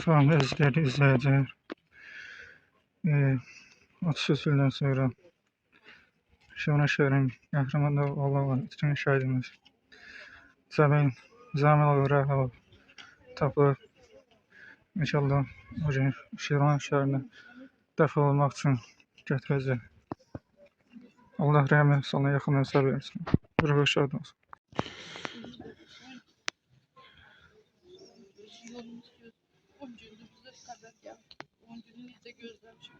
Salam əzizləri, izləyicilər. 30 ildən sonra Şəmrə şəhərinin qəhrəmanı olan ikinci şəhidimiz Cəmin Cəmil Rəhimov tapılıb. İnşallah o gün Şirvan şəhərinə dəfn olmaq üçün gətirəcək. Allah rəhmət etsin, yaxınına səbir versin. Ruhu şad olsun. Yolumuz 10 gündür bize kadar geldi. 10 günü iyice gözlemişim.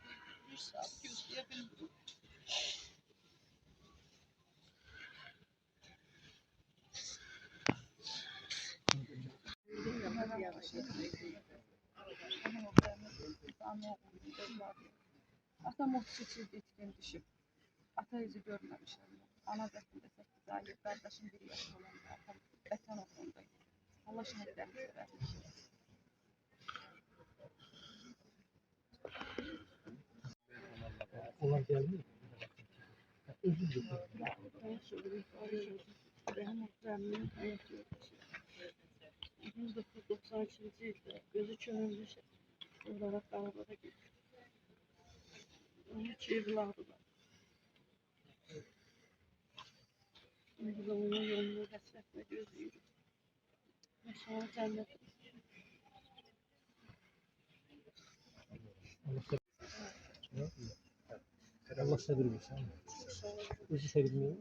Bir saat gözleyebildim. Atam 33 yıl etkin düşüp. Ata yüzü görmemişim. Ana dəfində 8 ay, qardaşım 1 yaş olanda. Atam vətən oxundaydı. Allah şəhidlərini sevərmiş. Onlar geldi mi? Özür dilerim. Benim muhtemelen hayat yok. 1993 yılda gözü çönülmüş olarak arabada gitti. Onun çığırlardılar. Biz onun yolunu hasretle gözlüyoruz. Sonra cennet. Allah sabır versin. Özü sevilmiyor.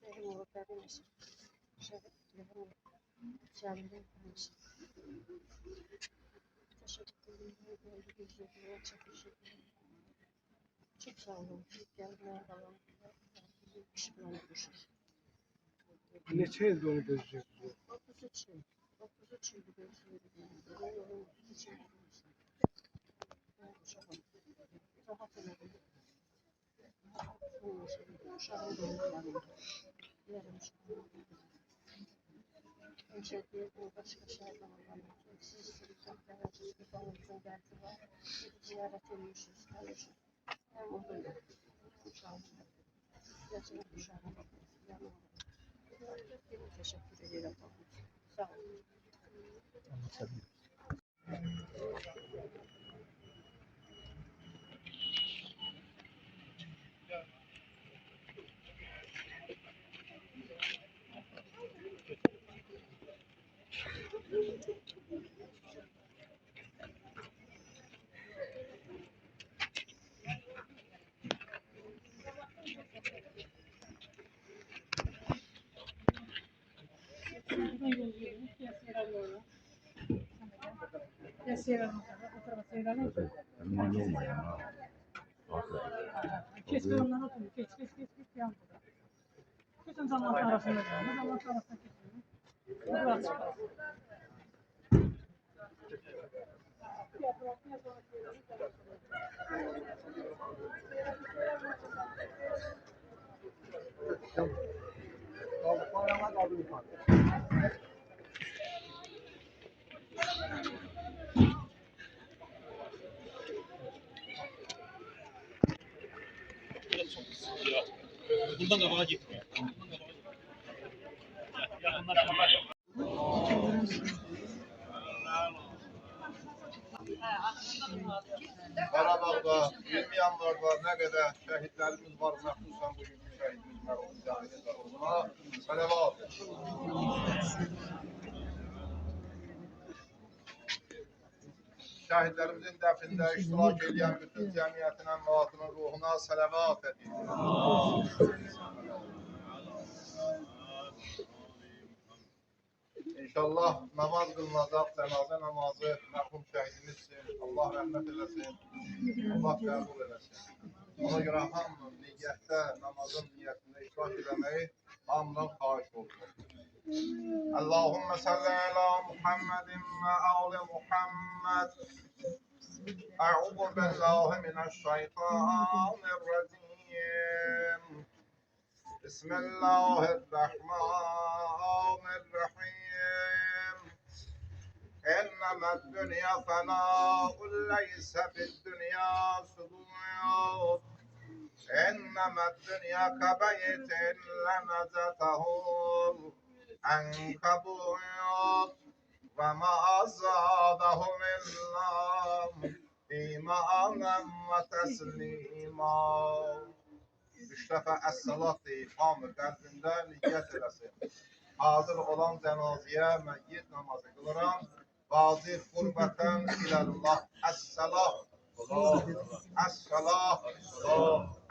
Benim orada demişim. Camiden kalmışım. Teşekkür ederim. Çok sağ olun. Gelmeye falan. Pişmanlıkmışız. Neçə ildir onu gözlüyorsunuz? 33 yıl. 33 yıl gözlüyorum. Yolun 33 yıl. Rahat edelim. Uşağım doğumlarında. Yarım uşağım. Hemşehriye bu başka şeylerden anlamak. Siz sırıklarken açık bir fanımızın derdi var. Ziyaret ediyorsunuz, kalıyorsunuz. Hem orada yok. Uşağım. Gerçekten uşağım. Yanıma. Teşekkür ederim. Sağ olun. Allah sabır versin. Keşke onlara oturun. Geç. Yan burada. Bütün zamanlar arasında kaldı. Zamanlar arasında kesin. Bu açık kalsın. Buradan da bana gitmiyor. Qarabağda, 20 yanvarda nə qədər şəhidlərimiz var, məxsusən bugünkü şəhidimiz mərhum Cəmiyyət Rəhimova sələvat. Şəhidlərimizin dəfində iştirak edən bütün cəmiyyətin əmvatının ruhuna sələvat edin. İnşallah namaz qılınacaq, cənazə namazı mərhum şəhidimiz üçün Allah rəhmət eləsin, Allah qəbul eləsin. Ona görə hamının niyyətdə, namazın niyyətində iştirak eləməyi hamıdan xahiş olsun. Allahümme salli ala Muhammedin ve ali Muhammed. A'udhu billahi mineşşeytanirracim. Bismillahirrahmanirrahim. إنما الدنيا فناء ليس في الدنيا سبوع إنما الدنيا كبيت لمزته عنكبوت وما زادهم إلا إيمانا وتسليما. 3 dəfə əs-salat deyib, hamı qəlbində niyyət eləsin. Hazır olan cənazəyə məyyit namazı qılıram. Vazif qurbətən iləllah. Əs-salah, əs-salah,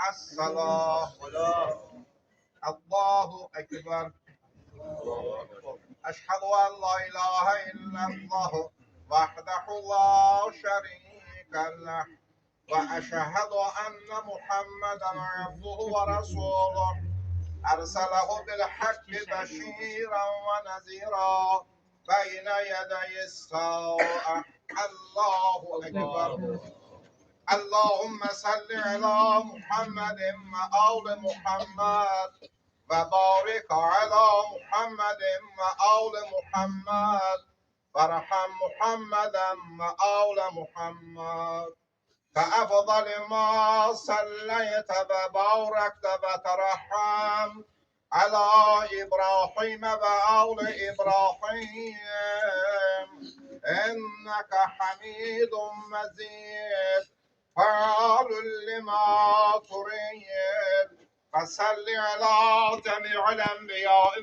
əs-salah. Allahu Ekber. Əşhədu ən la ilahə illallah vahdehu la şərikə leh və əşhədu ənnə Muhammedən abduhu və rasuluh ərsələhu bil haqqi bəşirən və nəzirə beyne yedeyi sa'a. Allahu Ekber. Allahümme salli ala Muhammedin ve ağli Muhammed ve barik ala Muhammedin ve ağli Muhammed ve raham Muhammeden ve ağli Muhammed فأفضل ما صليت وباركت وترحم على إبراهيم وآل إبراهيم إنك حميد مجيد فعال لما تريد فصل على جميع الأنبياء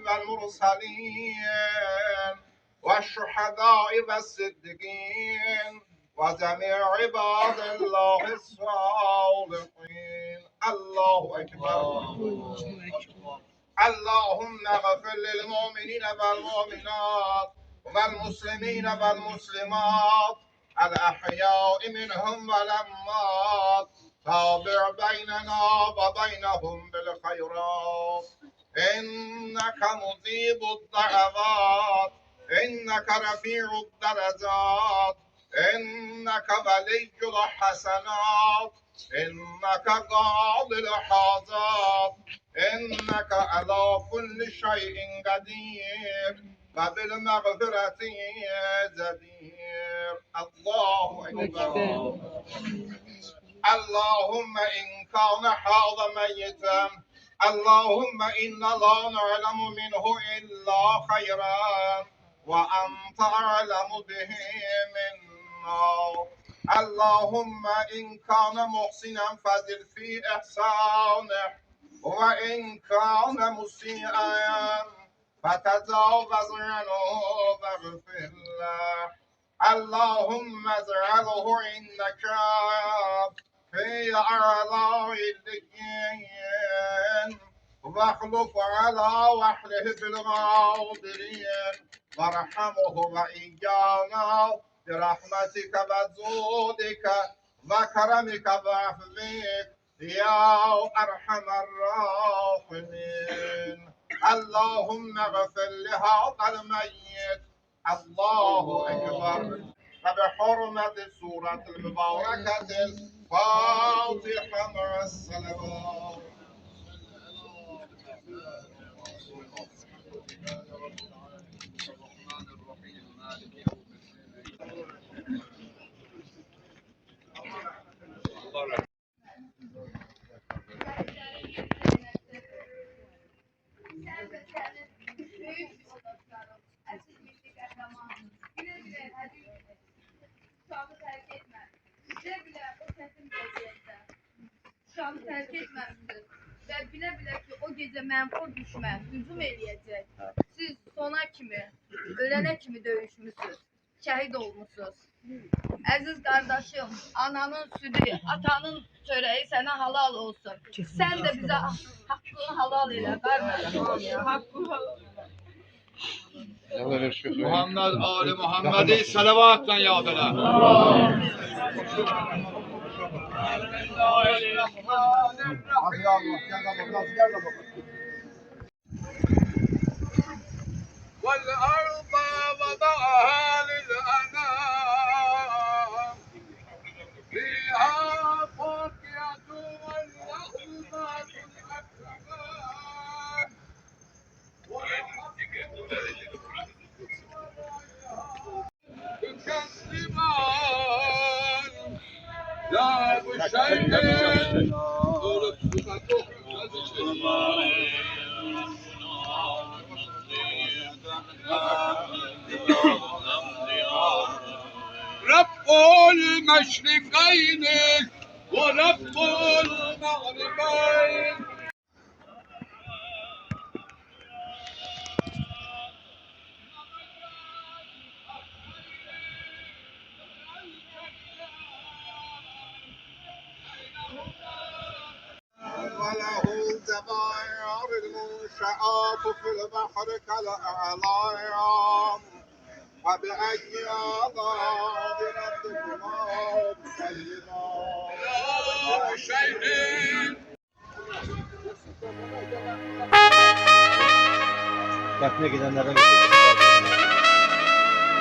والمرسلين والشهداء والصديقين وجميع عباد الله الصالحين. الله أكبر. اللهم اغفر للمؤمنين والمؤمنات والمسلمين والمسلمات الأحياء منهم والأموات. تابع بيننا وبينهم بالخيرات إنك مجيب الدعوات إنك رفيع الدرجات إنك ولي الحسنات إنك قاضي الحاجات إنك على كل شيء قدير وبالمغفرة جدير. الله أكبر. اللهم إن كان هذا ميتا اللهم إنا لا نعلم منه إلا خيرا وأنت أعلم به منا. اللهم إن كان محسنا فزد في إحسانه وإن كان مسيئا فتجاوز عنه واغفر له. اللهم اجعله عندك في أعلى الليين واخلف على وحده في الغابرين وارحمه وإيانا برحمتك وجودك وكرمك وعفوك يا أرحم الراحمين. اللهم اغفر لهذا الميت. الله أكبر. وبحرمة سورة المباركة الفاتحة مع الصلوات. Şamı tərk etməmişsiniz və bilə-bilə ki, o gecə mənfur düşmən hücum eləyəcək. Siz sona kimi, ölənə kimi döyüşmüşsünüz, şəhid olmuşsunuz. Əziz qardaşım, ananın südü, atanın çörəyi sənə halal olsun. Sən də bizə haqqını halal elə, qardaşım. Haqqını halal elə. Muhammed Ali Muhammed'i salavatla yad elə. والأرض وضعها للأنام فيها فاكهة والنخل ذات الأكمام تكذبان لا بشيء المشرقين ورب المغربين. وله الجبائر المنشآت في البحر كالأعلام فبأي آلاء ربكما تكذبان شيء Defne gidenlere götürdüm.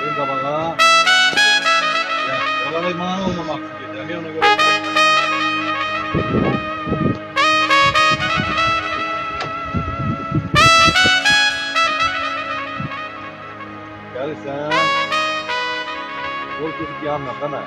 Benim babana oralı mağara olmamak için gidiyorum. Ona göre. Gelirsen yol kesip yanına değil mi?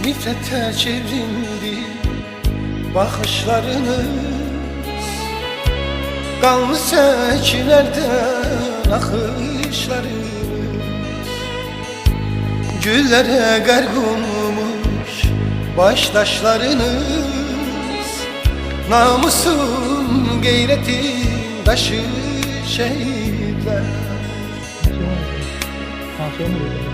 Nifrete çevrildi bakışlarınız, kanlı seçilerden akışlarınız, güllere garg olmuş baştaşlarınız, namusun gayretin taşı şehitler. Tansiyon mu dedi?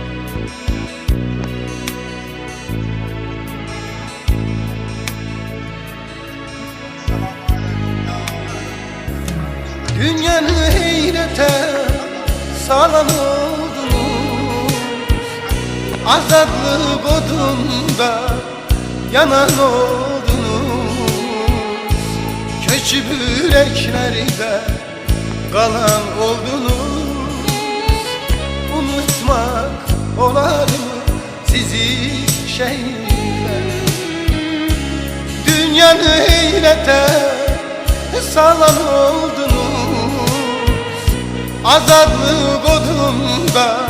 Dünyanın heyrete salan oldunuz, azadlık odunda yanan oldunuz, köçüp yüreklerde kalan oldunuz. Unutmak olar mı sizi şehitler? Dünyanın heyrete salan oldunuz, azadlık odunda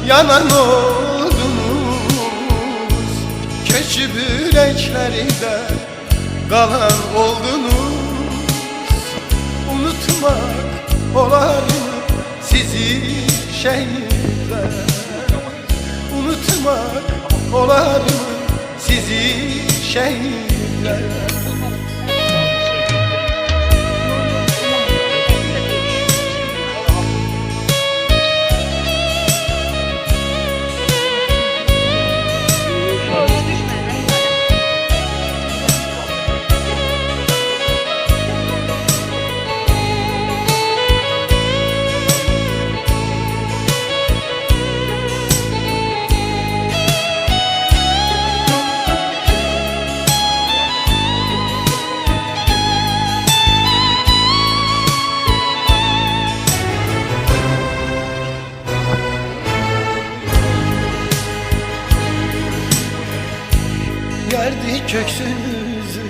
yanan oldunuz, köçüp yüreklerde kalan oldunuz. Unutmak olar mı sizi şehitler? Unutmak olar mı sizi şehitler? Yerdi köksünüzü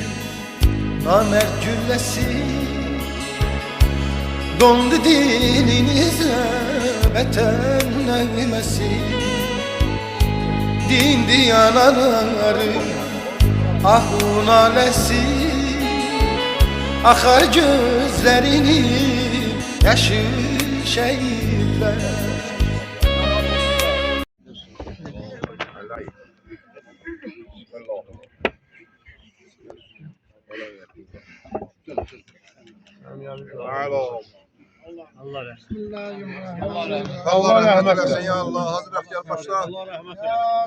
namert güllesi, dondu dininize vatan nağmesi. Din diyanaları ahun alesi, akar gözlerini yaşı şehitler. تعالوا Allah rahmet eylesin ya Allah. Hazret gel başla.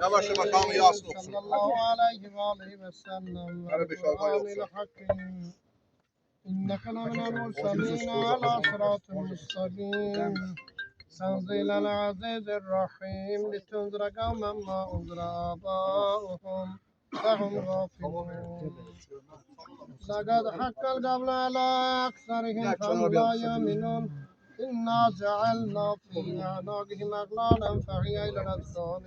Yavaş yavaş kanı yasın olsun. Sallallahu aleyhi ve aleyhi ve sellem. Hadi bir şarkı yoksa. إنك لمن المرسلين على صراط مستقيم تنزيل العزيز الرحيم لتنذر قوما ما أنذر آباؤهم فهم غافلون لقد حق القول على أكثرهم فهم لا يؤمنون إنا جعلنا في أعناقهم أغلالا فهي إلى الأذقان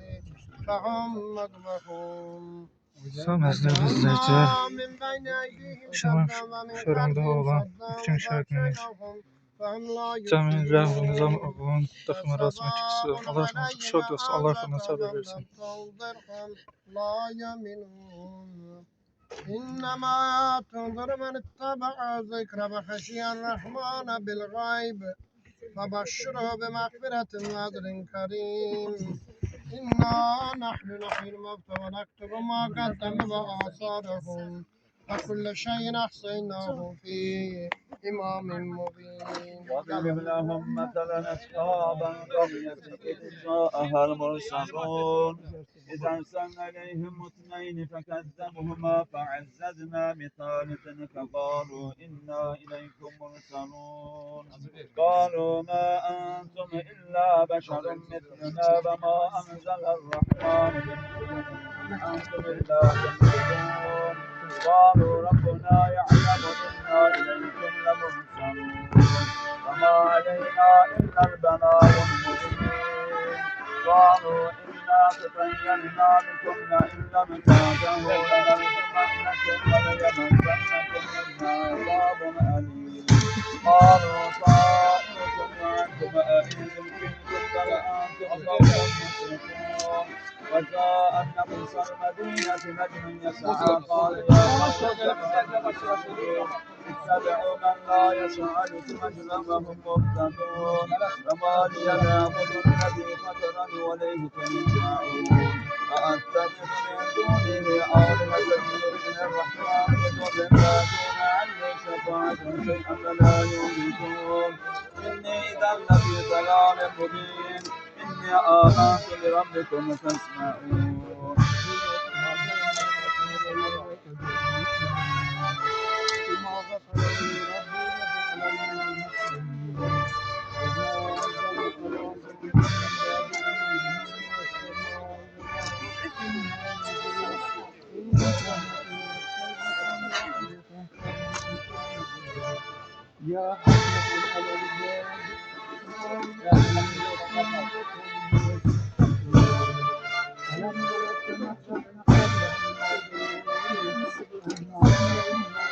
فهم مقمحون Sağ izleyiciler, şuramda olan bütün şarkımız Cəmin Rəhv Nizam oğlunun dəfn mərasimi çıxısı. Allah razı şad olsun, Allah xəna sabır versin. إنما تنظر من اتبع الذكر وخشي الرحمن بالغيب فبشره بمغفرة وأجر كريم إنا نحن نحيي الموتى ونكتب ما قدموا وآثارهم وكل شيء أحصيناه في إمام مبين واضرب لهم مثلا أصحاب القرية إذ جاءها المرسلون إذ أرسلنا إليهم اثنين فكذبوهما فعززنا بثالث فقالوا إنا إليكم مرسلون قالوا ما أنتم إلا بشر مثلنا وما أنزل الرحمن من شيء أنتم إلا تكذبون قالوا ربنا يعلم إنا إليكم لمرسلون وما علينا إلا البلاغ المبين قالوا إنا تطيرنا بكم لئن لم تنتهوا لنرجمنكم وليمسنكم منا عذاب أليم قالوا طائركم معكم أئن ذكرتم بل أنتم قوم مسرفون وجاء النبي المدينة نجم يسعى قال يا قوم اتبعوا من لا يسألكم أجرا وهم مهتدون فما لي لا أعبد الذي فطرني وإليه ترجعون أأتخذ من دونه آلهة يؤمنون الرحمن بضر لا دون عني شفاعة شيئا فلا يملكون إني إذا لفي ضلال مبين إني آمنت بربكم فاسمعون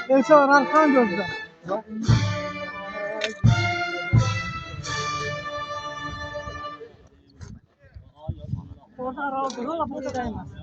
Elçalar arkan gözle. Orada aralı durur ama burada değmez.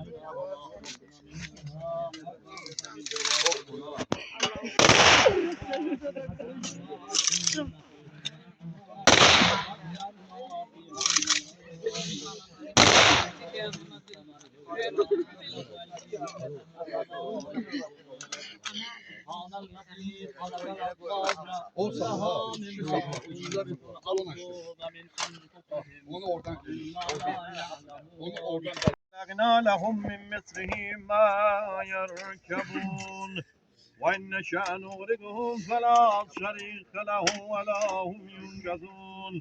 Olsa ha. Şu sapı. Alın açtı. Onu oradan. Onu oradan. أغنى لهم من مثله ما يركبون وإن نشأ نغرقهم فلا شريك له ولا هم ينقذون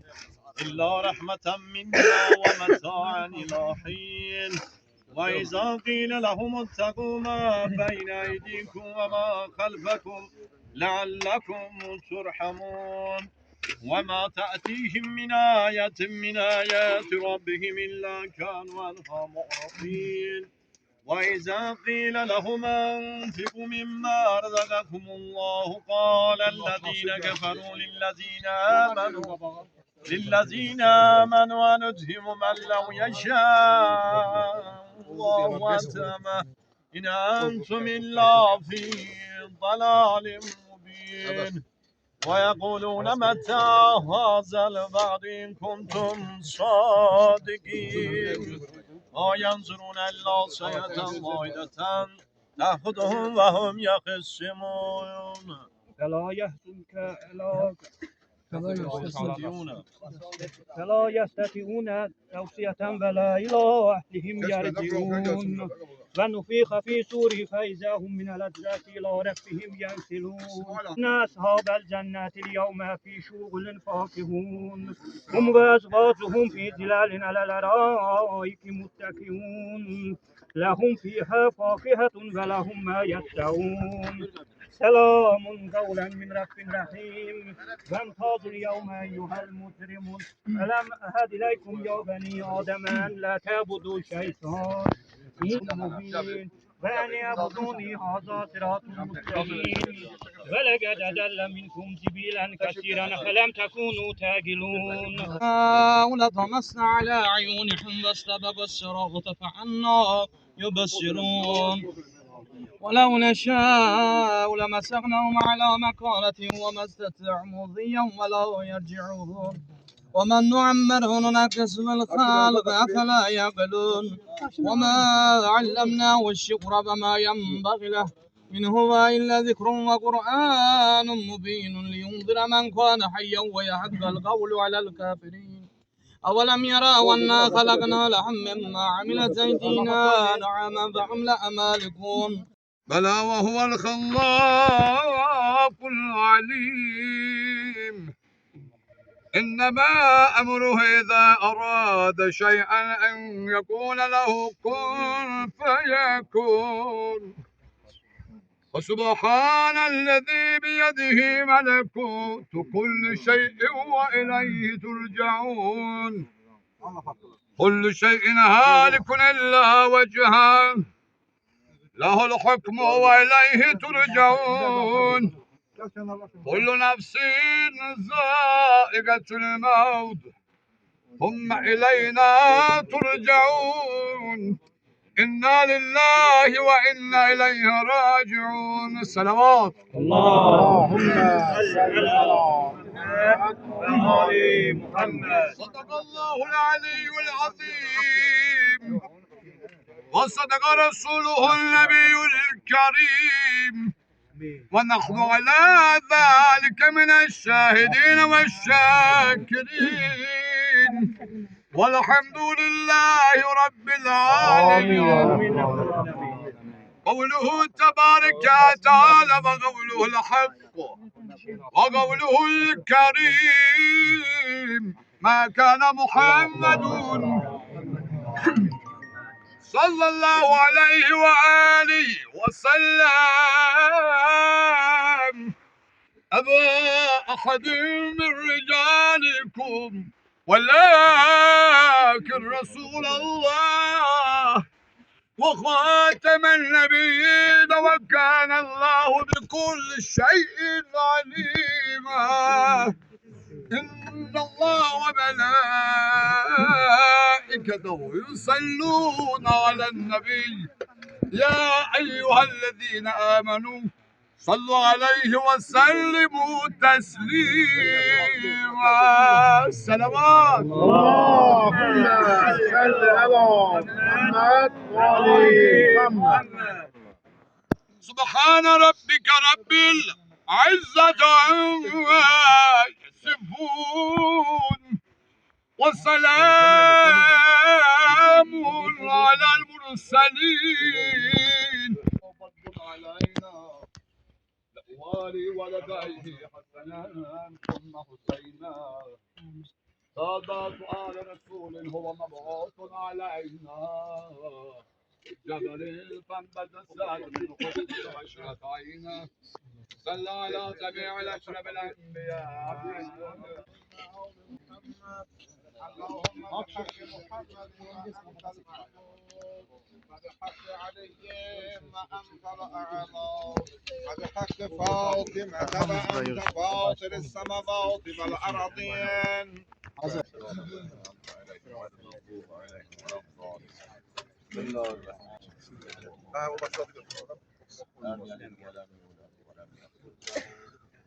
إلا رحمة منا ومتاعا إلى حين وإذا قيل لهم اتقوا ما بين أيديكم وما خلفكم لعلكم ترحمون وما تأتيهم من آية من آيات ربهم إلا كانوا عنها معرضين وإذا قيل لهم أنفقوا مما رزقكم الله قال الذين كفروا للذين آمنوا أندهم من لو يشاء الله أتمه إن أنتم إلا في ضلال مبين ويقولون متى هذا الوعد إن كنتم صادقين ما ينظرون إلا صيحة واحدة تأخذهم وهم يخصمون فلا يستطيعون توصية ولا إلى أهلهم يرجعون ونفخ في سور فإذا هم من الأجداث إلى ربهم ينسلون إن أصحاب الجنة اليوم في شغل فاكهون هم وأزواجهم في ظلال على الأرائك متكئون لهم فيها فاكهة ولهم ما يشتهون سلام قولا من رب رحيم وانتظروا اليوم أيها المجرمون ألم أعهد إليكم يا بني آدم أن لا تعبدوا الشيطان مبين وأن اعبدوني هذا صراط مستقيم ولقد أضل منكم جبلا كثيرا فلم تكونوا تعقلون طمسنا على أعينهم واستبقوا الصراط فعنا يبصرون ولو نشاء لمسخناهم على مكانتهم وما استطاعوا مضيا ولا يرجعون ومن نعمره ننكس في الخلق أفلا يعقلون وما علمناه الشكر فما ينبغي له إن هو إلا ذكر وقرآن مبين لينذر من كان حيا ويحق القول على الكافرين أولم يروا أنا خلقنا لهم مما عملت أيدينا نعما فهم لها مالكون بلى وهو الخلاق العليم إنما أمره إذا أراد شيئا أن يقول له كن فيكون وسبحان الذي بيده ملكوت كل شيء وإليه ترجعون كل شيء هالك إلا وجهه له الحكم وإليه ترجعون كل نفس ذائقة الموت ثم إلينا ترجعون إنا لله وإنا إليه راجعون الصلوات اللهم صل على محمد. صدق الله العلي العظيم وصدق رسوله النبي الكريم ونحن على ذلك من الشاهدين والشاكرين والحمد لله رب العالمين. قوله تبارك وتعالى وقوله الحق وقوله الكريم ما كان محمد صلى الله عليه وآله وسلم أبا أحد من رجالكم ولكن رسول الله وخاتم النبيين وكان الله بكل شيء عليما إن الله وملائكته يصلون على النبي يا أيها الذين آمنوا صلوا عليه وسلموا تسليما السلامات اللهم صل على محمد وآل محمد. سبحان ربك رب العزة عما يصفون وسلام على المرسلين علينا لأوالي ولديه حسنا ثم حسينا سادات آل رسول هو مبعوث علينا جبل فانبت الساد من خبز عشرة عينا صلى على جميع الأشرف الأنبياء اللهم بحق محمد وأنت المحبوب وبحق علي وأنت الأعلى وبحق فاطمة وأنت فاطر السماوات والأرضين.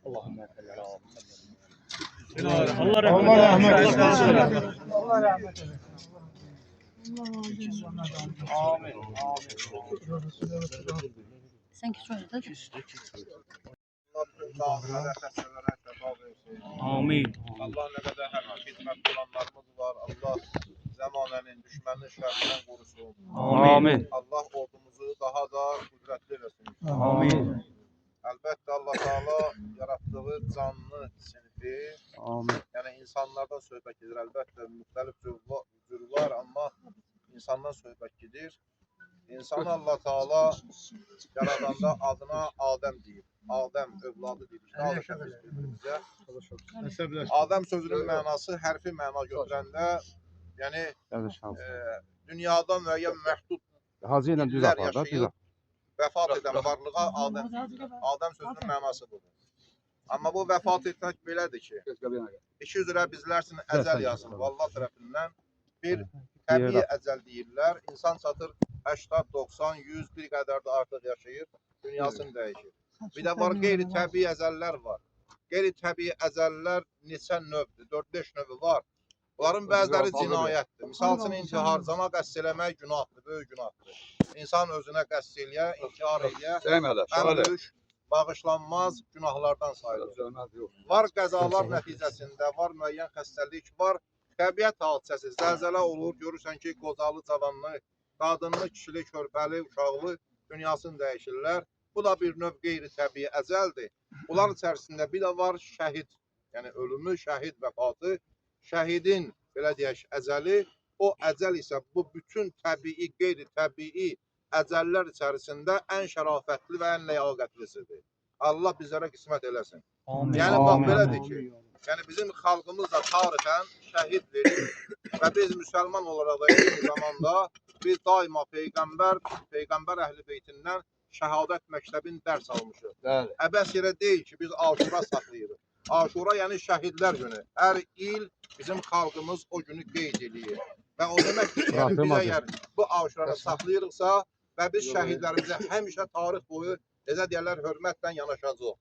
اللهم صل على محمد. الله رحمة Sen ki şöyle de. Amin. Allah nə qədər hər xidmət olanlarımız var. Allah zəmanənin, düşmənin şərrindən qorusun. Amin. Allah ordumuzu daha da qüdrətli eləsin. Amin. Əlbəttə Allah Taala yaratdığı canlı sinfi, yəni insanlardan söhbət gedir. Əlbəttə müxtəlif cür var, amma insandan söhbət gedir. İnsanı Allah Taala yaradanda adına Adəm deyib. Adəm övladı dedik. Danışaq biz bir-birimizə. Adəm sözünün mənası hərfi məna götürəndə, yəni dünyada müəyyən məhdud illər yaşayıb, vəfat edən varlığa Adəm deyirlər. Adəm sözünün mənası budur. Amma bu vəfat etmək belədir ki, iki üzrə bizlər üçün əcəl yazılıb Allah tərəfindən. Bir təbii əcəl deyirlər. İnsan çatır 80, 90, 100 bir qədər də artıq yaşayır, dünyasını dəyişir. Bir də var qeyri-təbii əcəllər var. Qeyri-təbii əcəllər neçə növdür? 4-5 növü var. Bunların bəziləri cinayətdir. Misal üçün intihar, cana qəsd eləmək günahdır, böyük günahdır. İnsan özünə qəsd eləyə, intihar eləyə, ən böyük bağışlanmaz günahlardan sayılır. Var qəzalar nəticəsində, var müəyyən xəstəlik, var təbiət hadisəsi, zəlzələ olur, görürsən ki, qocalı, cavanlı, qadınlı, kişili, körpəli, uşaqlı dünyasını dəyişirlər. Bu da bir növ qeyri-təbii əcəldir. Bunların içərisində bir də var şəhid, yəni ölümü, şəhid vəfatı, şəhidin, belə deyək, əcəli, o əcəl isə bu bütün təbii, qeyri-təbii əcəllər içərisində ən şərafətli və ən ləyaqətlisidir. Allah bizlərə qismət eləsin. Yəni, bax, belədir ki, yəni bizim xalqımız da tarixən şəhid verir və biz müsəlman olaraq da eyni zamanda biz daima Peyğəmbər əhl-i beytindən şəhadət məktəbini dərs almışıq. Əbəs yerə deyil ki, biz Aşura saxlayırıq. Aşura yəni şəhidlər günü. Hər il bizim xalqımız o günü qeyd edir. Və o deməkdir ki, yəni, biz əgər bu Aşurada saxlayırıqsa və biz şəhidlərimizə həmişə tarix boyu, necə deyərlər, hörmətlə yanaşacaq.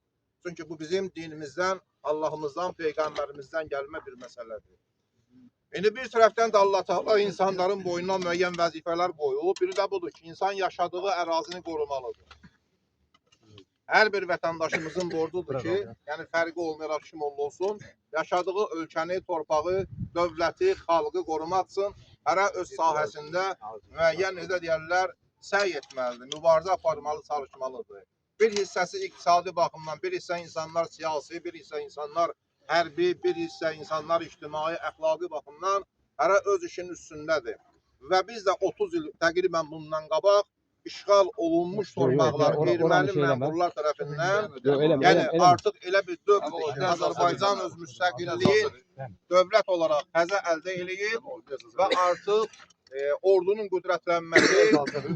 Çünki bu bizim dinimizdən, Allahımızdan, Peyğəmbərimizdən gəlmə bir məsələdir. İndi bir tərəfdən də Allah Taala insanların boynuna müəyyən vəzifələr qoyub. Biri də budur ki, insan yaşadığı ərazini qorumalıdır. Hər bir vətəndaşımızın borcudur ki, yəni fərqi olmayaraq kim olsun, yaşadığı ölkəni, torpağı, dövləti, xalqı qorumaq üçün hərə öz sahəsində müəyyən, necə deyərlər, səy etməlidir, mübarizə aparmalı, çalışmalıdır. Bir hissəsi iqtisadi baxımdan, bir hissə insanlar siyasi, bir hissə insanlar hərbi, bir hissə insanlar ictimai, əxlaqi baxımdan hərə öz işinin üstündədir. Və biz də 30 il təqribən bundan qabaq işğal olunmuş torpaqlar erməni məmurlar tərəfindən, yəni artıq elə bir dövrdür ki, Azərbaycan öz müstəqilliyi dövlət olaraq təzə əldə eləyib və artıq ordunun qüdrətlənməsi,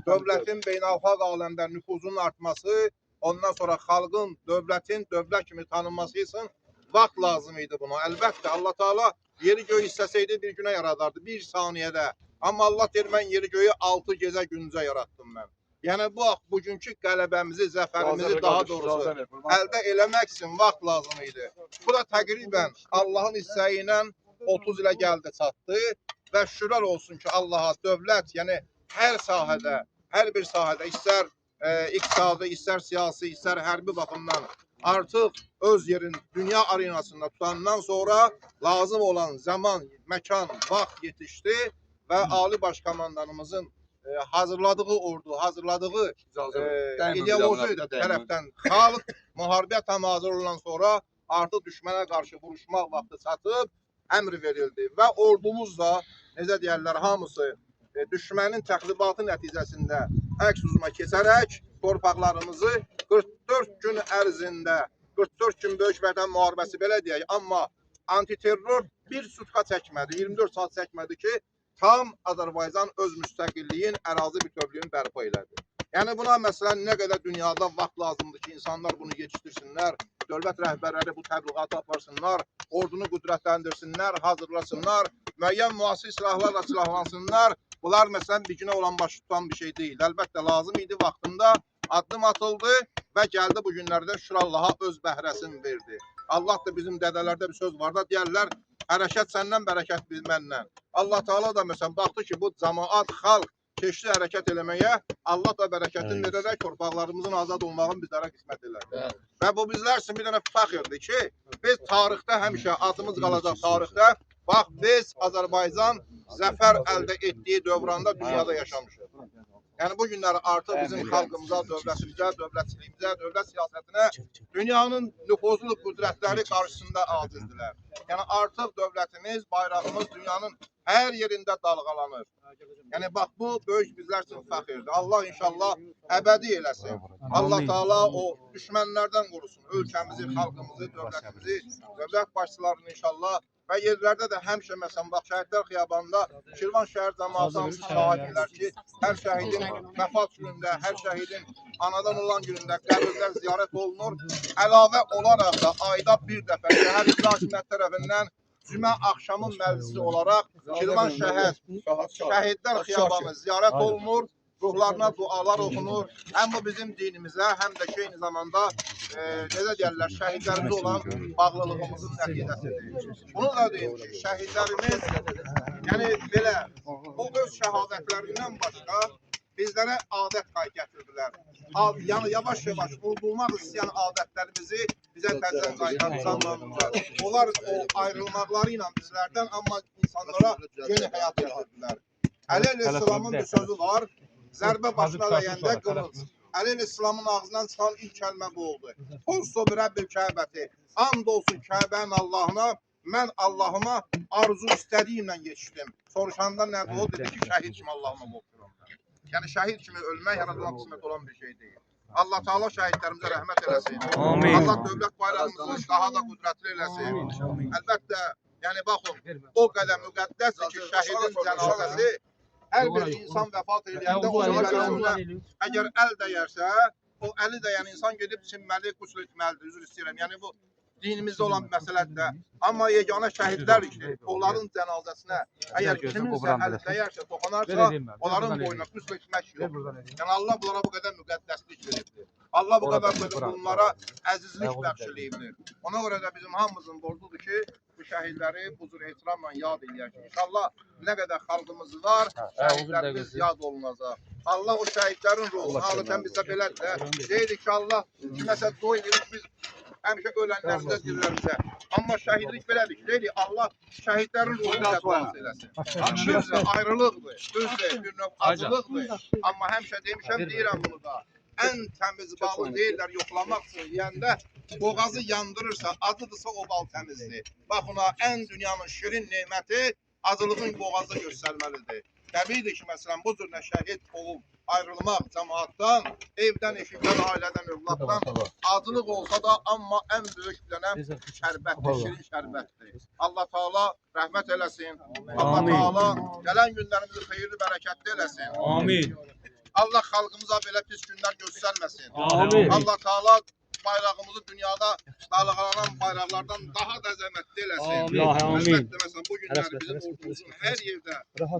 dövlətin beynəlxalq aləmdə nüfuzunun artması, ondan sonra xalqın, dövlətin dövlət kimi tanınması üçün vaxt lazım idi buna. Əlbəttə, Allah Taala yeri göy istəsəydi bir günə yaradardı, bir saniyədə. Amma Allah deyir, mən yeri göyü 6 gecə gündüzə yaratdım mən. Yəni, bugünkü qələbəmizi, zəfərimizi daha doğrusu əldə eləmək üçün vaxt lazım idi. Bu da təqribən Allahın istəyi ilə 30 ilə gəldi, çatdı və şükürlər olsun ki, Allaha dövlət, yəni hər sahədə, hər bir sahədə, istər iqtisadi, istər siyasi, istər hərbi baxımdan artıq öz yerin dünya arenasında tutandan sonra lazım olan zaman, məkan, vaxt yetişdi və Ali Baş Komandanımızın hazırladığı ordu, hazırladığı ideoloji tərəfdən xalq müharibəyə tam hazır olan sonra artıq düşmənə qarşı vuruşmaq vaxtı çatıb, əmr verildi və ordumuz da, necə deyərlər, hamısı düşmənin təxribatı nəticəsində əks uzma keçərək torpaqlarımızı 44 gün ərzində, 44 gün böyük vətən müharibəsi belə deyək, amma antiterror bir sutka çəkmədi, 24 saat çəkmədi ki, tam Azərbaycan öz müstəqilliyin, ərazi bütövlüyünü bərpa elədi. Yəni buna məsələn nə qədər dünyada vaxt lazımdır ki, insanlar bunu yetişdirsinlər, dövlət rəhbərləri bu təbliğatı aparsınlar, ordunu qüdrətləndirsinlər, hazırlasınlar, müəyyən müasir silahlarla silahlansınlar. Bunlar məsələn bir günə olan başı tutan bir şey deyil. Əlbəttə lazım idi, vaxtında addım atıldı və gəldi bu günlərdə şükür Allaha öz bəhrəsini verdi. Allah da bizim dədələrdə bir söz var da, deyərlər, hərəkət səndən, bərəkət məndən. Allah Taala da məsələn baxdı ki, bu cəmaat, xalq keçdi hərəkət eləməyə. Allah da bərəkətini verərək torpaqlarımızın azad olmağını bizlərə qismət elər. Və bu bizlər üçün bir dənə fəxrdir ki, biz tarixdə həmişə adımız qalacaq tarixdə. Bax, biz Azərbaycan zəfər əldə etdiyi dövranda dünyada yaşamışıq. Yəni bu günləri artıq bizim xalqımıza, dövlətimizə, dövlətçiliyimizə, dövlət siyasətinə dünyanın nüfuzlu qüdrətləri qarşısında acizdirlər. Yəni artıq dövlətimiz, bayrağımız dünyanın hər yerində dalğalanır. Yəni bax bu böyük bizlər üçün fəxirdir. Allah inşallah əbədi eləsin. Allah Taala o düşmənlərdən qorusun ölkəmizi, xalqımızı, dövlətimizi, dövlət başçılarını inşallah. Və yerlərdə də həmişə məsələn bax Şəhidlər Xiyabanında Şirvanşəhər cəmaatı hamısı şahiddirlər ki, hər şəhidin vəfat günündə, hər şəhidin anadan olan günündə qəbirlər ziyarət olunur. Əlavə olaraq da ayda bir dəfə şəhər icra hakimiyyəti tərəfindən cümə axşamın məclisi olaraq Şirvanşəhər Şəhidlər Xiyabanı ziyarət olunur. Ruhlarına dualar oxunur. Həm bu bizim dinimizə, həm də eyni zamanda necə deyirlər, şəhidlərimizə olan bağlılığımızın nəticəsidir. Bunu da deyim ki, şəhidlərimiz, yəni belə, o öz şəhadətlərindən başqa bizlərə adət qay gətirdilər. Yəni yavaş-yavaş unudulmaq istəyən adətlərimizi bizə təzən qaytardılar. Onlar o ayrılmaqları ilə bizlərdən, amma insanlara yeni həyat gətirdilər. Əli Əleyhisselamın bir sözü var. Zərbə başına dəyəndə qılınc. Əli İslamın ağzından çıxan ilk kəlmə bu oldu. Qulsu bi Rəbbil Kəbəti. And olsun Kəbənin Allahına. Mən Allahıma arzu istədiyimlə yetişdim. Soruşanda nədir o? Dedi ki, şəhid kimi Allahıma qorxuram. Yəni şəhid kimi ölmək yaradılan qismət olan bir şey deyil. Allah Taala şəhidlərimizə rəhmət eləsin. Amin. Allah dövlət bayrağımızı daha da qüdrətli eləsin. Əlbəttə, yəni baxın, o qədər müqəddəsdir ki, şəhidin cənazəsi hər bir insan vəfat edəndə o cənazəsinə əgər əl dəyərsə, o əli dəyən insan gedib çinməli, qüsl etməlidir. Üzr istəyirəm. Yəni bu dinimizdə olan məsələdir. Amma yeganə şəhidlər ki, onların cənazəsinə əgər kiminsə əli dəyərsə, toxunarsa, onların boynuna qüsl etmək yox. Yəni Allah bunlara bu qədər müqəddəslik veribdir. Allah bu qədər bunlara əzizlik bəxşiliyibdir. Ona görə də bizim hamımızın borcudur ki, bu şəhidləri bu cür ehtiramla yad eləyək. İnşallah nə qədər xalqımız var, şəhidlərimiz yad olunacaq. Allah o şəhidlərin ruhunu alırkən bizə belədir. Deyirik ki, Allah kiməsə doy edirik, biz həmişə ölənlərimizə dillərimizə. Amma şəhidlik belədir. Deyirik, Allah şəhidlərin ruhunu dəfəans eləsin. Bizə ayrılıqdır, düzdür, bir növ acılıqdır. Amma həmişə demişəm, deyirəm bunu da. Ən təmiz balı deyirlər yoxlamaq üçün yeyəndə boğazı yandırırsa, acıdırsa o bal təmizdir. Bax ona ən dünyanın şirin neməti acılığın boğazı göstərməlidir. Təbiidir ki, məsələn, bu cür şəhid olub ayrılmaq cəmaatdan, evdən, eşikdən, ailədən, övladdan acılıq olsa da, amma ən böyük bir dənə şərbətdir, şirin şərbətdir. Allah Taala rəhmət eləsin. Allah Taala gələn günlərimizi xeyirli, bərəkətli eləsin. Amin. Allah xalqımıza belə pis günlər göstərməsin. Amin. Allah Taala bayrağımızı dünyada dalğalanan bayraqlardan daha da əzəmətli eləsin. Əlbəttə, məsələn, bu günləri bizim ordumuzun hər yerdə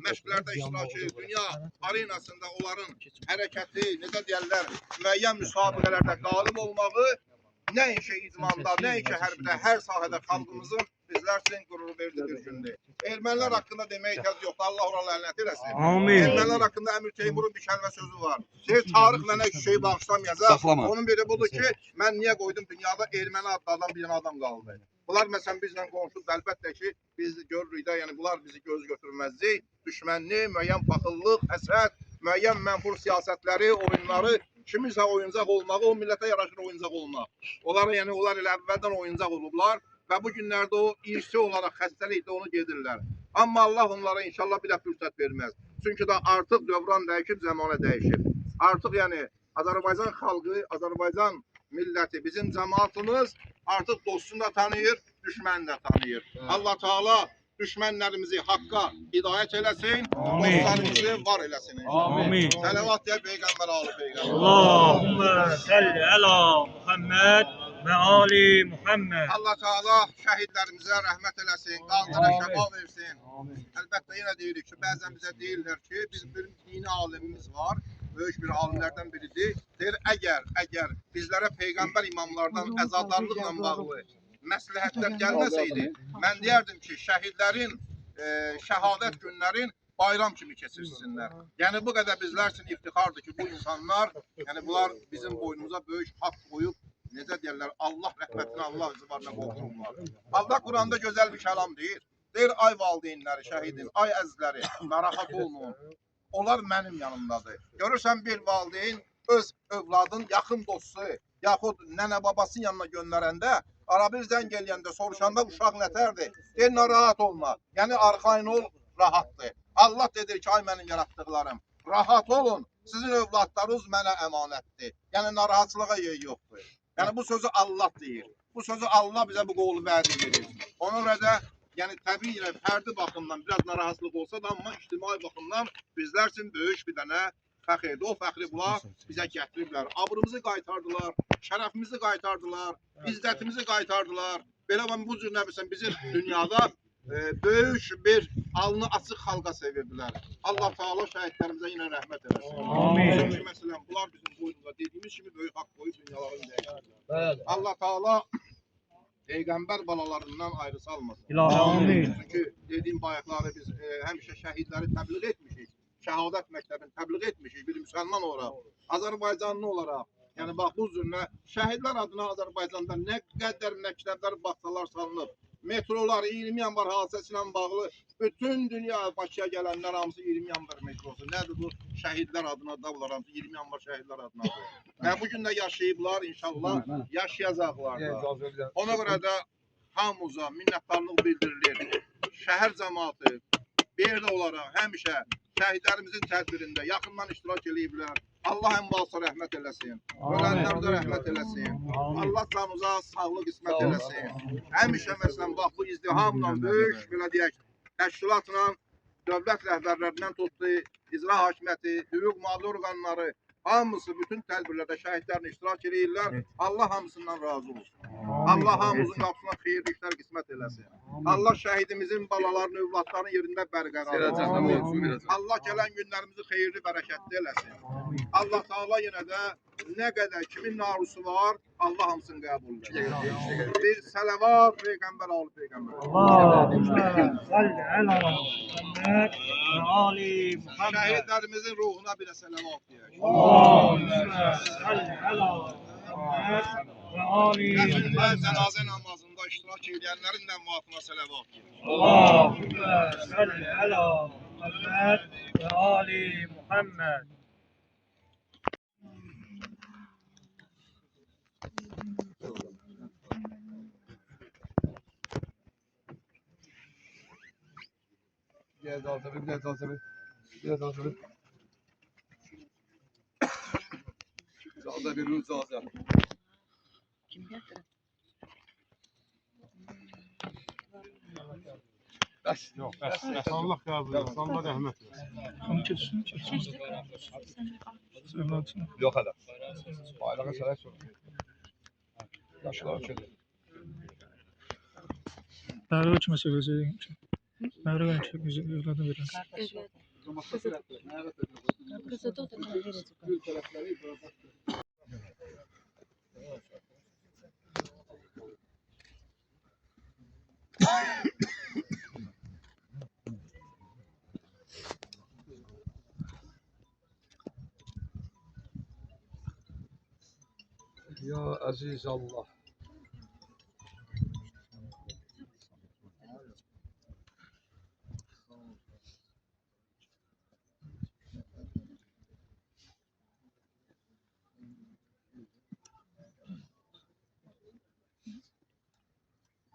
məşqlərdə iştirakı, dünya arenasında onların hərəkəti, necə deyərlər, müəyyən müsabiqələrdə qalib olmağı nəinki idmanda, nəinki hərbidə, hər sahədə xalqımızın bizlər üçün qürur verdiyi bir gündür. Ermənilər haqqında deməyə ehtiyac yoxdur. Allah oralı lənət eləsin. Amin. Ermənilər haqqında Əmir Teymurun bir kəlmə sözü var. Tarix mənə iki şeyi bağışlamayacaq. Onun biri budur ki, mən niyə qoydum dünyada erməni adlardan bir adam qaldı. Bunlar məsələn bizlə qonşudur. Əlbəttə ki, biz görürük də, yəni bunlar bizi göz götürməzlik, düşmənlik, müəyyən paxıllıq, həsəd, müəyyən mənfur siyasətləri, oyunları, kiminsə oyuncaq olmağı, o millətə yaraşır oyuncaq olmaq. Onlara, yəni onlar elə əvvəldən oyuncaq olublar. Və bu günlərdə o irsi olaraq xəstəlikdə onu gedirlər. Amma Allah onlara inşallah bir də fürsət verməz. Çünki də artıq dövran dəyişib, zəmanə dəyişib. Artıq yəni Azərbaycan xalqı, Azərbaycan milləti, bizim cəmaatımız artıq dostunu da tanıyır, düşməni də tanıyır. Allah Taala düşmənlərimizi haqqa hidayət eləsin, dostlarımızı var eləsin. Amin. Sələvat deyək Peyğəmbər alı Peyğəmbər. Allahümme salli ala Muhammed və ali Muhammed. Allah Teala şəhidlərimizə rəhmət eləsin, qanlara şəfa versin. Əlbəttə yenə deyirik ki, bəzən bizə deyirlər ki, bizim bir dini alimimiz var, böyük bir alimlərdən biridir. Deyir, əgər bizlərə Peyğəmbər imamlardan əzadarlıqla bağlı məsləhətlər gəlməsəydi, mən deyərdim ki, şəhidlərin şəhadət günlərin bayram kimi keçirsinlər. Yəni bu qədər bizlər üçün iftixardır ki, bu insanlar, yəni bunlar bizim boynumuza böyük haqq qoyub, necə deyirlər, Allah rəhmətinə, Allah izibarına qovururlar. Allah Quranda gözəl bir kəlam deyir. Deyir, ay valideynləri, şəhidin, ay əzizləri, narahat olmayın. Onlar mənim yanımdadır. Görürsən bir valideyn öz övladın yaxın dostu, yaxud nənə babasının yanına göndərəndə, ara bir zəng eləyəndə, soruşanda uşaq nətərdir? Deyir, narahat olma. Yəni arxayın ol, rahatdır. Allah dedir ki, ay mənim yaratdıqlarım, rahat olun, sizin övladlarınız mənə əmanətdir. Yəni narahatçılığa yer yoxdur. Yəni bu sözü Allah deyir. Bu sözü Allah bizə bu qovlu vəd edir. Ona görə də yəni təbii ilə fərdi baxımdan biraz narahatlıq olsa da, amma ictimai baxımdan bizlər üçün böyük bir dənə fəxirdir. O fəxri bunlar bizə gətiriblər. Abrımızı qaytardılar, şərəfimizi qaytardılar, izzətimizi qaytardılar. Belə bu cür nə bilsən bizim dünyada böyük bir alnı açıq xalqa sevirdilər. Allah Teala şəhidlərimizə yenə rəhmət eləsin. Amin. Çünki məsələn bunlar bizim boynumuza dediyimiz kimi böyük haqq qoyub dünyaların dəyişdirdi. Allah Teala Peygamber balalarından ayrı salmasın. Amin. Çünkü dediğim bayakları biz həmişə şəhidləri təbliğ etmişik. Şəhadət məktəbini təbliğ etmişik bir müsəlman olarak. Azərbaycanlı olarak. Yəni bax bu zürnə şəhidlər adına Azərbaycanda nə qədər məktəblər, bağçalar salınıb. Metrolar 20 yanvar hadisəsi ilə bağlı bütün dünya Bakıya gələnlər hamısı 20 yanvar metrosu. Nədir bu? Şəhidlər adına da bunlar hamısı 20 yanvar şəhidlər adına. Və bugün də yaşayıblar inşallah, yaşayacaqlar da. Ona görə də hamımıza minnətdarlıq bildirilir. Şəhər cəmaatı bir yerdə olaraq həmişə şəhidlərimizin tədbirində yaxından iştirak ediblər. Allah ən valsa rəhmət eləsin. Ölənlərimizə rəhmət eləsin. Allah canımıza sağlıq qismət eləsin. Həmişə məsələn bax bu izdihamla böyük belə deyək təşkilatla dövlət rəhbərlərindən tutdu, icra hakimiyyəti, hüquq mühafizə orqanları hamısı bütün tədbirlərdə şəhidlərin iştirak edirlər. Allah hamısından razı olsun. Allah hamımızın qapısına xeyirli işlər qismət eləsin. Allah şəhidimizin balalarının, övladlarının yerində bərqərar etsin. Allah gələn günlərimizi xeyirli, bərəkətli eləsin. Allah Teala yenə də nə qədər kimin narusu var, Allah hamısını qəbul edir. Bir sələvat Peyğəmbər alı Peyğəmbər. Şəhidlərimizin ruhuna bir də sələvat deyək. Və cənazə namazında iştirak edənlərin də muhatına sələvat deyək. Allahümme salli ala Muhammed ve ali Muhammed. Biraz daha tabii, biraz daha tabii. Biraz daha tabii. Zaza bir ruh zaza. Bəs. Yox, bəs. Allah qəbul etsin. Allah rəhmət eləsin. Onu keçsin, keçsin. Yox hələ. Bayrağı sərək sonra. Yaşlar çökür. Bayrağı kimə söyləyəcəyim ki? Bayrağı kimə övladı verin. Kızı da verecek. Ya aziz Allah.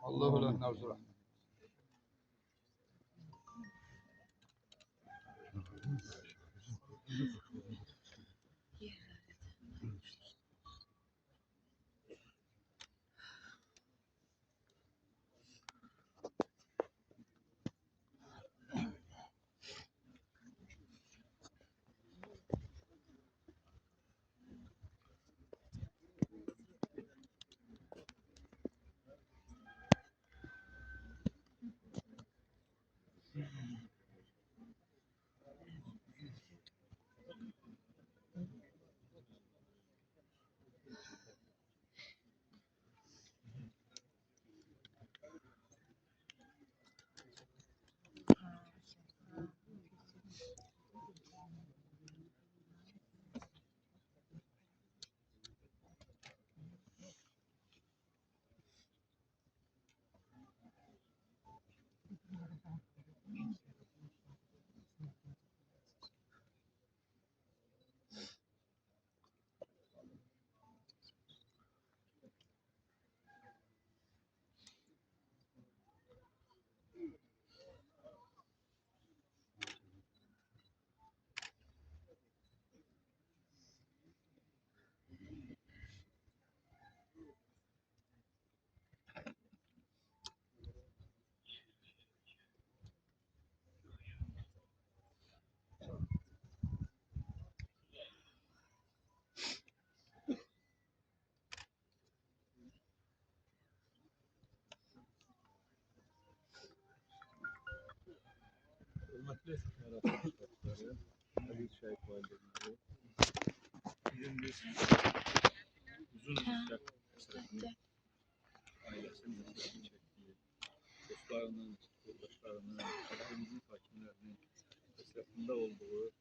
Allah ölenler zor. uzun müddet hasretini, ailesinin hasretini çektiği, dostlarının, yoldaşlarının, şehrimizin sakinlerinin hasretinde olduğu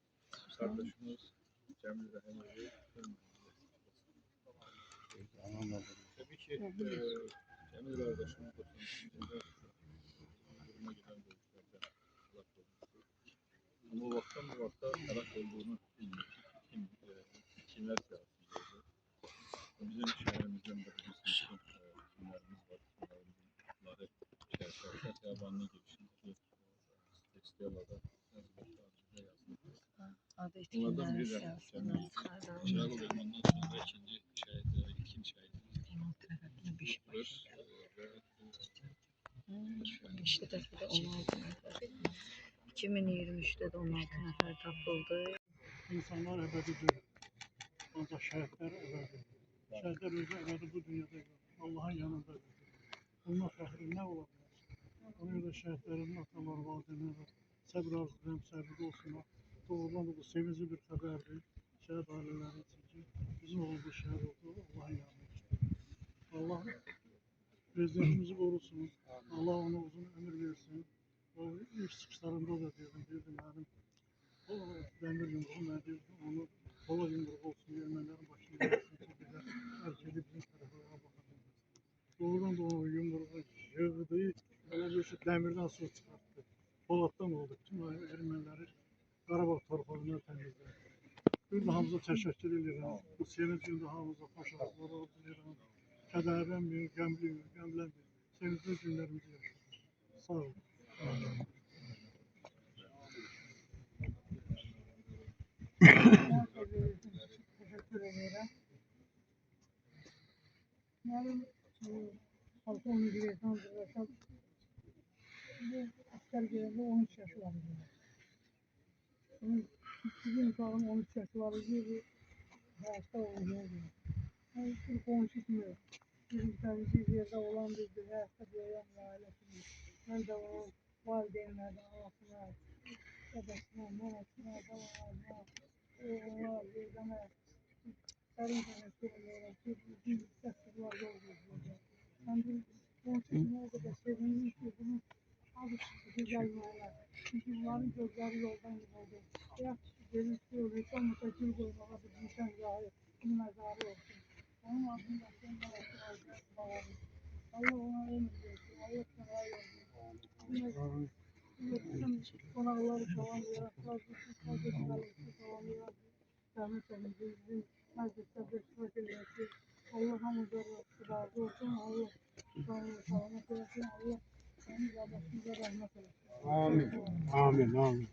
kardeşimiz Cemil Rahimov'u tabii ki Cemil kardeşimiz 93 yılında duruma giden dövüşlerde helak olmuştu. Ama o vaktan bu vakta helak olduğunu bilmiyorduk. Kimler siyasındaydı. Bizim şehrimizden de bizim kimlerimiz var. Kimlerimizin içerisinde Yabanlı girişindeki tekstilada bunlardan biri de Cemil. Şehir Orman'dan sonra ikinci şehit İşte de 16 nefer. 2023'te de 16 nefer tapıldı. İnsanlar ebedidir. Ancak şehitler ebedi. Şehitler özü ebedi bu dünyada Allah'ın yanındadır. Bunun fəxri ne olabilir? Ona da şehitlerin ataları, valideynleri sabır arzu ederim, sabırlı olsunlar. Doğrudan da bu sevinçli bir haberdir. Şehit aileleri için ki bizim oğlumuz şehit oldu. Allah'ın yanındadır. Allah prezidentimizi korusun. Allah ona uzun ömür versin. O ilk çıkışlarında da dedim benim o demir yumruğu ben dedim onu kola yumruğu olsun Ermenilerin başına gelsin ki bize herkese bizim taraflara bakabilir. Doğrudan da o yumruğu yığdı, öyle bir şey demirden su çıkarttı. Polat'tan oldu. Tüm Ermenileri Qarabağ torpağından temizledi. Bir de hamıza teşekkür ederim. Bu sevinç günde hamıza başarılar arzulayıram. Kədərlənməyin, qəmlənməyin. Sevinçli günlərimizi yaşayın. Sağ olun. Teşekkür ederim. Benim halkım müdüriyetinden bırakıp bu asker gelende 13 yaşı var. Bizim uşağım 13 yaşı var. Bir hayatta oluyor. Bir komşu kimi bizim temizlik yerde olan bir hayatta büyüyen bir ailesini. Ben de onun valideynlerden, anasına, dedesine, nenesine, babalarına, oğluna, yeğene, sarın tanesi oluyorlar. Bir sesler yol gözlüyorlar. Ben de komşu kimi o kadar sevindim ki bunun adı çıktı, güzel yerler. Çünkü bunların gözleri yoldan gidiyordu. Ya gelirse oluyor, olmasa gül koymağa bir düşen zahir, bir mezarı olsun. Onun adında sen bağlı. Allah ona ömür versin. Allah sana versin. Bütün konakları tamamlıyor. Razısı kardeşlerimizi tamamlıyor. Rahmet eylesin. Bizim mecliste iştirak edilmesi. Allah hamıza razı olsun. Allah sağlamak eylesin. Allah senin kardeşimize rahmet eylesin. Amin. Amin. Amin.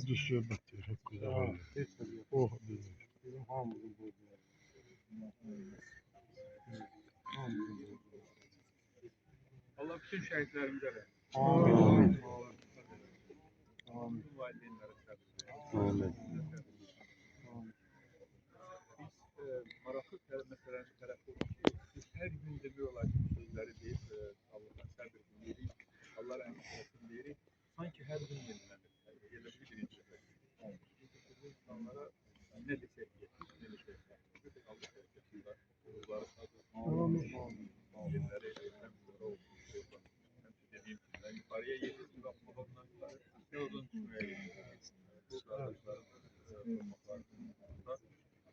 Düşüyor batıyor hep güzel oluyor. Oh bizim hamımızın bu. Allah bütün şehitlerimize de. Amin. Amin. Amin. Bütün valideynlere Amin. Biz maraklı meselelerin tarafı biz her gün demiyorlar bu sözleri deyip Allah'tan sabır dileyelim. Allah'a emanet olsun diyelim. Sanki her gün yenilenir. Yerleri birinci sefer. Bu insanlara ne desek yetmiş, ne desek yetmiş. Allah herkesiyle ruhları sağlık. Amin. Yerleri hem zora olsun. Hem dediğim gibi ben yukarıya yetiştim. Kapmalarından yukarı. Ne olduğunu düşünmeye yetiştim. Bu kardeşlerin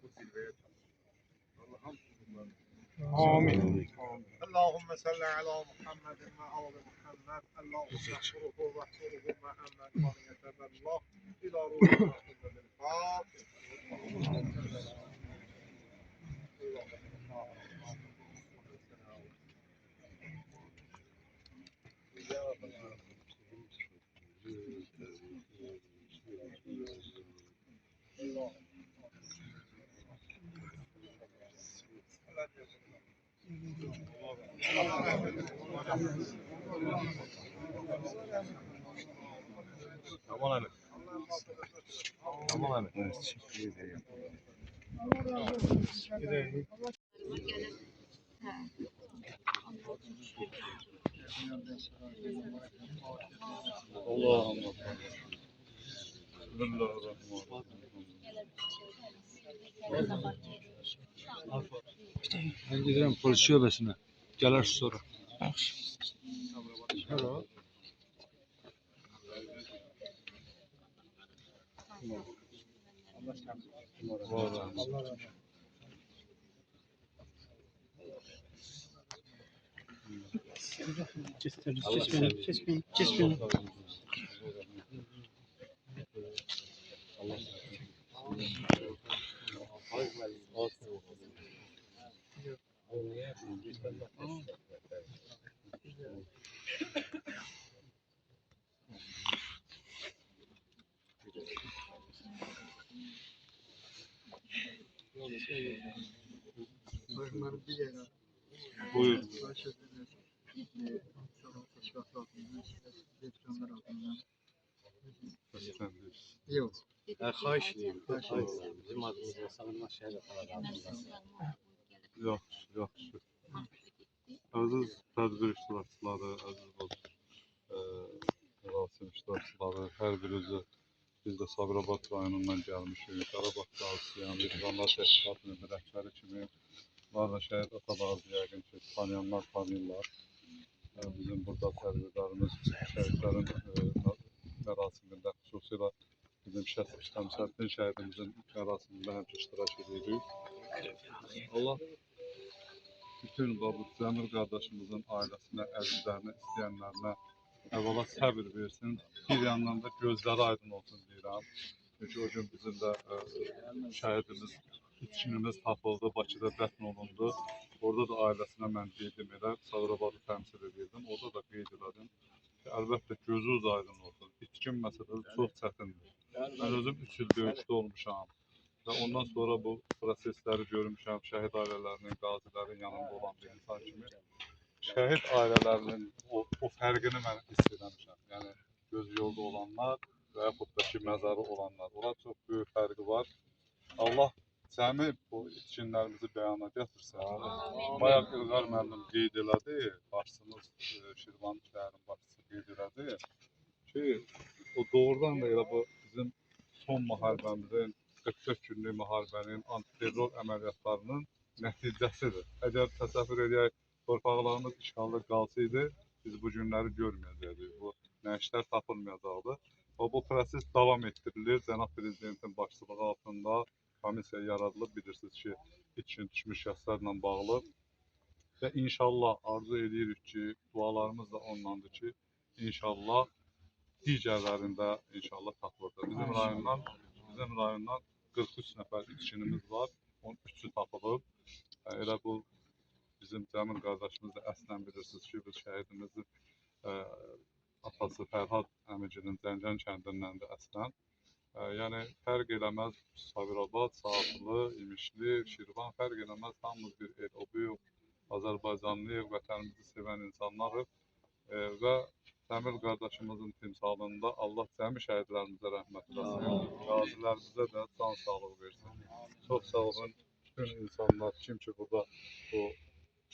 bu zirveye Allah'ım Amin. اللهم صل على محمد وآل محمد اللهم احفظه واحفظه ما أمن قرية الله إلى روح محمد الفاتح Tamam Ahmet. Tamam Ahmet. Evet, teşekkür ederim. Allah razı olsun. Gidelim. Ha. Allah'ım. Ben giderim polis şubesine. Gelir sonra. Buyur. Yok. Yaxşı. Aziz tədbir iştirakçıları, aziz mərasim iştirakçıları, hər birinizi biz də Sabirabad rayonundan gəlmişik. Qarabağ Qazisiyan, İranlar Təşkilatının rəhbəri kimi var da şəhid atalarımız yəqin ki, tanıyanlar tanıyırlar. Bizim burada sərvərlərimiz şəhidlərin mərasimində xüsusilə bizim Şəmsəddin şəhidimizin mərasimində həmişə iştirak edirik. Allah bütün bu Cəmil qardaşımızın ailəsinə, əzizlərinə, istəyənlərinə əvvəla səbir versin. Bir yandan da gözləri aydın olsun deyirəm. Çünki o gün bizim də şəhidimiz, itkinimiz tapıldı, Bakıda dəfn olundu. Orada da ailəsinə mən qeydim elə, Sabirabadı təmsil edirdim. Orada da qeyd elədim. Əlbəttə gözünüz aydın olsun. İtkin məsələsi çox çətindir. Mən özüm 3 il döyüşdə olmuşam. Və ondan sonra bu prosesləri görmüşəm, şəhid ailələrinin, qazilərin yanında olan bir insan kimi. Şəhid ailələrinin o fərqini mən hiss eləmişəm. Yəni, göz yolda olanlar və yaxud da ki, məzarı olanlar. Onlar çox böyük fərqi var. Allah cəmi bu itkinlərimizi bəyana gətirsin. Bayaq İlqar müəllim qeyd elədi, başçımız Şirvan şəhərin başçısı qeyd elədi ki, o doğrudan da elə bu bizim son müharibəmizin, 44 günlük müharibənin, antiterror əməliyyatlarının nəticəsidir. Əgər təsəvvür edək, torpaqlarımız işğalda qalsaydı, biz bu günləri görməyəcəkdik. Bu nəşlər tapılmayacaqdı. Bu proses davam etdirilir. Cənab Prezidentin başçılığı altında komissiya yaradılıb. Bilirsiniz ki, itkin düşmüş şəxslərlə bağlı. Və inşallah arzu edirik ki, dualarımız da ondandır ki, inşallah digərlərində inşallah tapılacaq. Bizim rayondan 43 nəfər itkinimiz var. 13-ü tapılıb. Elə bu bizim Cəmil qardaşımız da əslən bilirsiniz ki, biz şəhidimizin atası Fərhad əmicinin Cəncən kəndindən də əslən. Yəni, fərq eləməz Sabirabad, Saatlı, İmişli, Şirvan fərq eləməz. Hamımız bir el, o böyük Azərbaycanlıyıq, vətənimizi sevən insanlarıq. Və Cəmil qardaşımızın timsalında Allah cəmi şəhidlərimizə rəhmət eləsin. Qazilərimizə də can sağlıq versin. Çox sağ olun. Bütün insanlar, kim ki burada bu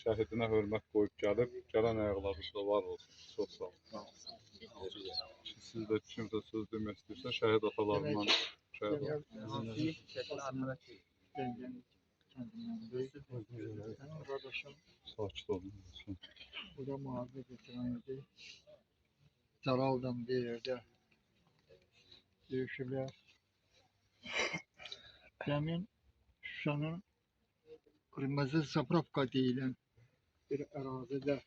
şəhidinə hörmət qoyub gəlib, gələn ayaqlarınızda var olsun. Çox sağ olun. Siz də kimsə söz demək istəyirsə, şəhid atalarından sakit olun. Burada muhabbet ettirmeydi. Saraldan bir yerde dövüşürler. Demin Şuşa'nın Kırmızı Zapravka deyilen bir arazide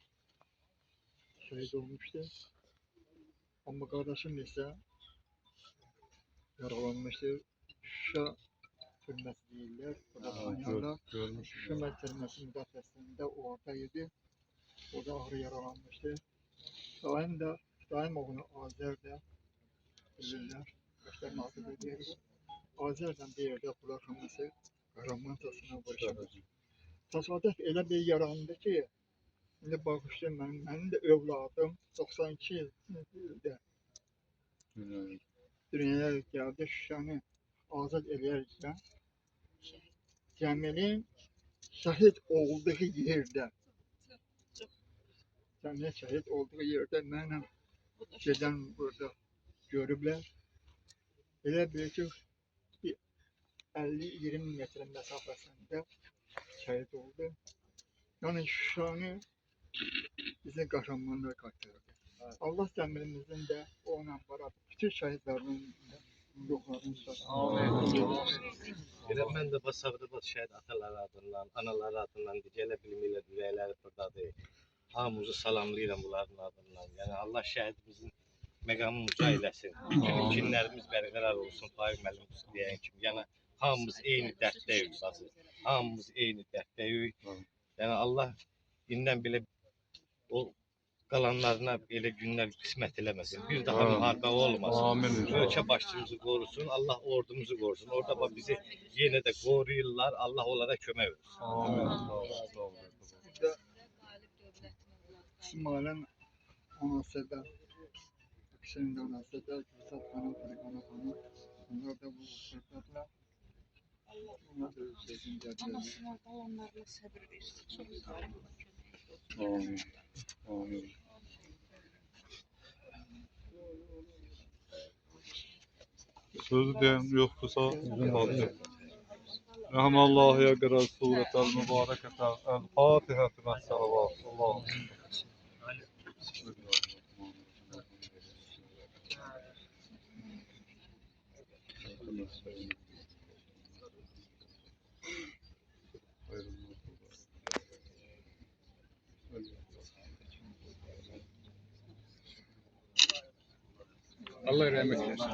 şehit olmuştu. Ama kardeşim ise yaralanmıştı. Şuşa türmesi değiller. Şuşa türmesi müdafasında oradaydı. Orada ağır yaralanmıştı. Daim oğlu Azer'de bilirler. Başlarını atıp ediyoruz. Azer'den bir yerde bulaşılması Kahramantasına başladı. Tesadüf elə bir yarandı ki, indi baxışdım mənim də övladım 92 ildə dünyaya gəldi. Şuşanı azad edərkən Cəmilin şəhid olduğu yerdə Sen ne şehit olduğu yerde benimle gecen burada görübler. Elə bir ki, bir 50-20 metre mesafesinde şehit oldu. Yani Şuşanı bizim kahramanlar kaçırdı. Allah zəmirimizin de ona beraber bütün şehitlerin de ruhlarını Elə mən də basabdı bu şəhid ataları adından, anaları adından digərlə bilmirlər ürəkləri burdadır. Hamımızı salamlayıram bunların adından. Yəni Allah şəhidimizin məqamını uca eləsin. Günlərimiz bərqərar olsun. Faiq müəllim deyən kimi. Yəni hamımız eyni dərddəyik bacı. Hamımız eyni dərddəyik. Yəni Allah indən belə o qalanlarına elə günlər qismət eləməsin. Bir daha müharibə olmasın. Amin. Ölkə başçımızı qorusun. Allah ordumuzu qorusun. Orada bax bizi yenə də qoruyurlar. Allah onlara kömək versin. Amin. İsmail'in anası da, Akşener'in anası da, Kürşat Hanım, Fırkan'a Hanım. Onlar da bu fırsatla onlar da sözün dertleri. Anasına kalanlarına sabır versin. Çok sağ olun. Amin. Amin. Sözü diyen yoksa uzun kaldı. Rahmallahu ya kadar suretel mübarekete el-Fatiha ve salavat. Allah'ım. Allah rahmet eylesin.